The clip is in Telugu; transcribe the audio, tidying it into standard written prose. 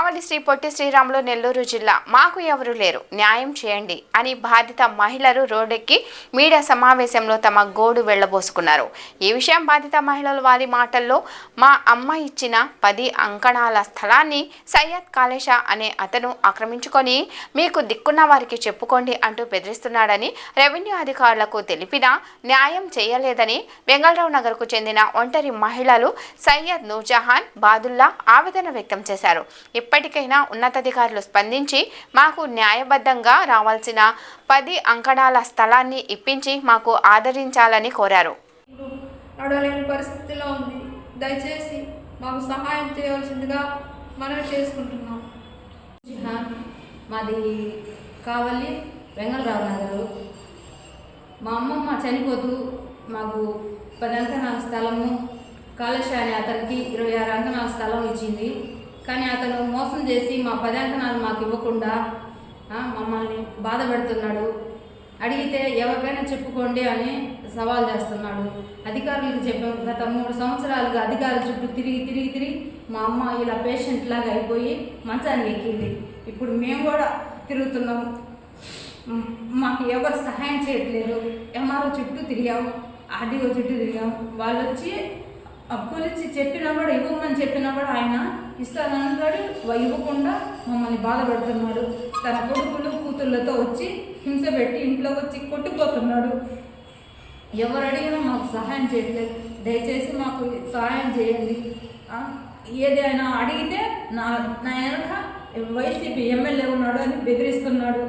కావలి శ్రీ పొట్టి శ్రీరాములు నెల్లూరు జిల్లా మాకు ఎవరు లేరు న్యాయం చేయండి అని బాధిత మహిళలు రోడ్డెక్కి మీడియా సమావేశంలో తమ గోడు వెళ్లబోసుకున్నారు. ఈ విషయం బాధిత మహిళలు వారి మాటల్లో మా అమ్మ ఇచ్చిన 10 అంకణాల స్థలాన్ని సయ్యద్ కాలేషా అనే అతను ఆక్రమించుకొని మీకు దిక్కున్న వారికి చెప్పుకోండి అంటూ బెదిరిస్తున్నాడని రెవెన్యూ అధికారులకు తెలిపినా న్యాయం చేయలేదని వెంగళరావు నగర్కు చెందిన ఒంటరి మహిళలు సయ్యద్ నూర్జహాన్ బాదుల్లా ఆవేదన వ్యక్తం చేశారు. ఇప్పటికైనా ఉన్నతాధికారులు స్పందించి మాకు న్యాయబద్ధంగా రావాల్సిన 10 అంకణాల స్థలాన్ని ఇప్పించి మాకు ఆదరించాలని కోరారు. నడవలేని పరిస్థితిలో ఉంది. దయచేసి మాకు సహాయం చేయవలసిందిగా మనం చేసుకుంటున్నాం. మాది కావలి వెంగళరావు నగరు. మా అమ్మమ్మ చనిపోతూ మాకు 10 అంకణాల స్థలము కాలేషా అనే అతనికి 26 అంకణాల స్థలం ఇచ్చింది. కానీ అతను మోసం చేసి మా 10 అంకణాలు మాకు ఇవ్వకుండా మమ్మల్ని బాధ పెడుతున్నాడు. అడిగితే ఎవరికైనా చెప్పుకోండి అని సవాల్ చేస్తున్నాడు. అధికారులకు చెప్పాము. గత 3 సంవత్సరాలుగా అధికారుల చుట్టూ తిరిగి మా అమ్మ ఇలా పేషెంట్ లాగా అయిపోయి మంచానికి ఎక్కింది. ఇప్పుడు మేము కూడా తిరుగుతున్నాము. మాకు ఎవరు సహాయం చేయట్లేదు. ఎంఆర్ఓ చుట్టూ తిరిగాము, ఆర్డీఓ చుట్టూ తిరిగాము. వాళ్ళు వచ్చి అప్పులిచ్చి చెప్పినా కూడా ఇవ్వమని చెప్పినా కూడా ఆయన ఇస్తానన్నాడు. ఇవ్వకుండా మమ్మల్ని బాధపడుతున్నాడు. తన కొడుకులు కూతుళ్ళతో వచ్చి హింస పెట్టి ఇంట్లోకి వచ్చి కొట్టుకుపోతున్నాడు. ఎవరు అడిగినా మాకు సహాయం చేయట్లేదు. దయచేసి మాకు సహాయం చేయండి. ఏదైనా అడిగితే నా వెనక వైసీపీ ఎమ్మెల్యే ఉన్నాడు అని బెదిరిస్తున్నాడు.